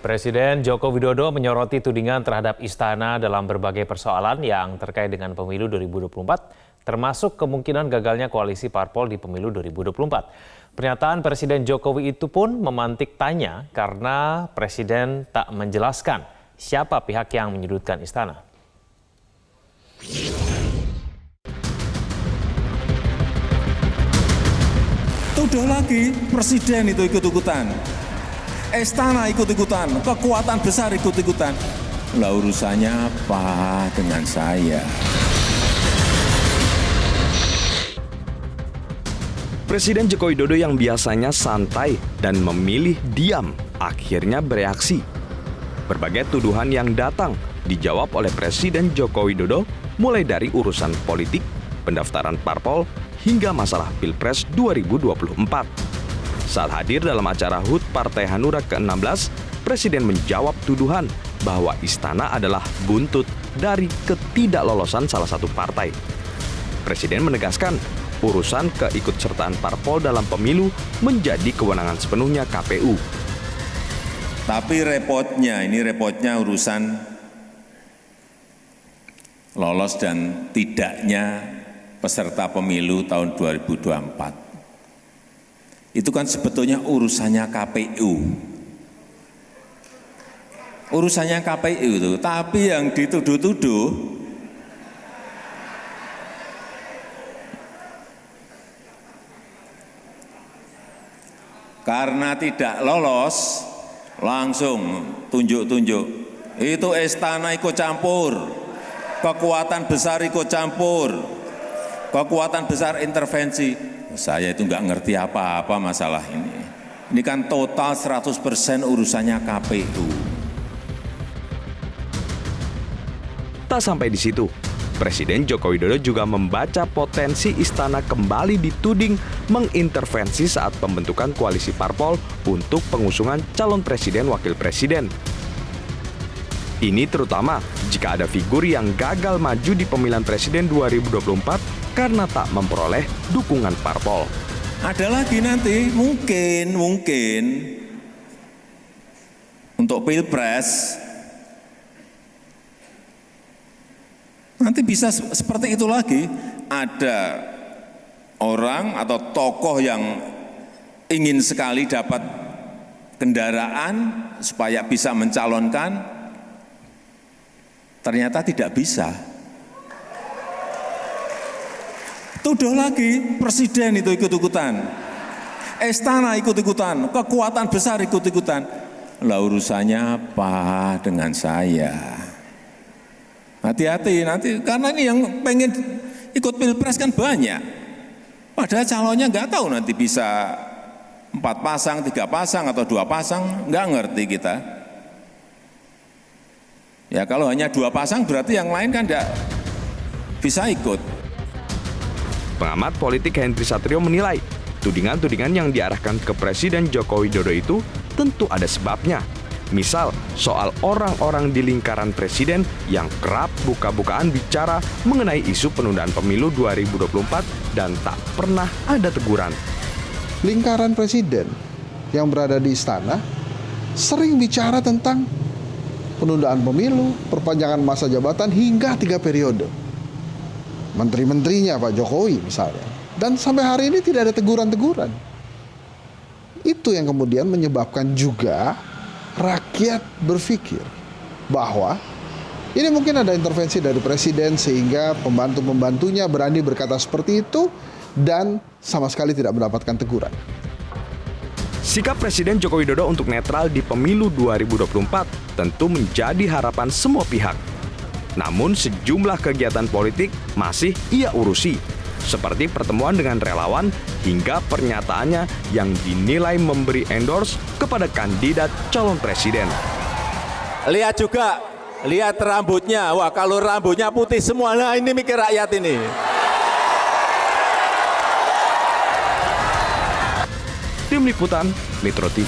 Presiden Joko Widodo menyoroti tudingan terhadap Istana dalam berbagai persoalan yang terkait dengan pemilu 2024, termasuk kemungkinan gagalnya koalisi parpol di pemilu 2024. Pernyataan Presiden Jokowi itu pun memantik tanya karena Presiden tak menjelaskan siapa pihak yang menyudutkan Istana. Tuduh lagi Presiden itu ikut-ikutan. Istana ikut-ikutan, kekuatan besar ikut-ikutan. Lah urusannya apa dengan saya? Presiden Joko Widodo yang biasanya santai dan memilih diam, akhirnya bereaksi. Berbagai tuduhan yang datang dijawab oleh Presiden Joko Widodo, mulai dari urusan politik, pendaftaran parpol, hingga masalah Pilpres 2024. Saat hadir dalam acara HUT Partai Hanura ke-16, Presiden menjawab tuduhan bahwa Istana adalah buntut dari ketidaklolosan salah satu partai. Presiden menegaskan, urusan keikutsertaan parpol dalam pemilu menjadi kewenangan sepenuhnya KPU. Tapi repotnya urusan lolos dan tidaknya peserta pemilu tahun 2024. Itu kan sebetulnya urusannya KPU. Urusannya KPU itu, tapi yang dituduh-tuduh karena tidak lolos, langsung tunjuk-tunjuk. Itu Istana ikut campur, kekuatan besar ikut campur, kekuatan besar intervensi. Saya itu nggak ngerti apa-apa masalah ini. Ini kan total 100% urusannya KPU. Tak sampai di situ, Presiden Joko Widodo juga membaca potensi Istana kembali dituding mengintervensi saat pembentukan koalisi parpol untuk pengusungan calon presiden wakil presiden. Ini terutama jika ada figur yang gagal maju di pemilihan presiden 2024 karena tak memperoleh dukungan parpol. Ada lagi nanti mungkin untuk Pilpres nanti bisa seperti itu lagi. Ada orang atau tokoh yang ingin sekali dapat kendaraan supaya bisa mencalonkan, ternyata tidak bisa. Tuduh lagi Presiden itu ikut-ikutan. Istana ikut-ikutan, kekuatan besar ikut-ikutan. Lah urusannya apa dengan saya? Hati-hati nanti, karena ini yang pengen ikut Pilpres kan banyak. Padahal calonnya nggak tahu nanti bisa 4 pasang, 3 pasang, atau 2 pasang, nggak ngerti kita. Ya kalau hanya 2 pasang berarti yang lain kan nggak bisa ikut. Pengamat politik Henry Satrio menilai, tudingan-tudingan yang diarahkan ke Presiden Joko Widodo itu tentu ada sebabnya. Misal, soal orang-orang di lingkaran Presiden yang kerap buka-bukaan bicara mengenai isu penundaan pemilu 2024 dan tak pernah ada teguran. Lingkaran Presiden yang berada di Istana sering bicara tentang penundaan pemilu, perpanjangan masa jabatan hingga 3 periode. Menteri-menterinya Pak Jokowi misalnya. Dan sampai hari ini tidak ada teguran-teguran. Itu yang kemudian menyebabkan juga rakyat berpikir bahwa ini mungkin ada intervensi dari Presiden sehingga pembantu-pembantunya berani berkata seperti itu dan sama sekali tidak mendapatkan teguran. Sikap Presiden Joko Widodo untuk netral di pemilu 2024 tentu menjadi harapan semua pihak. Namun sejumlah kegiatan politik masih ia urusi, seperti pertemuan dengan relawan hingga pernyataannya yang dinilai memberi endorse kepada kandidat calon presiden. Lihat juga, lihat rambutnya. Wah, kalau rambutnya putih semua, nah ini mikir rakyat ini. Tim Liputan Metro TV.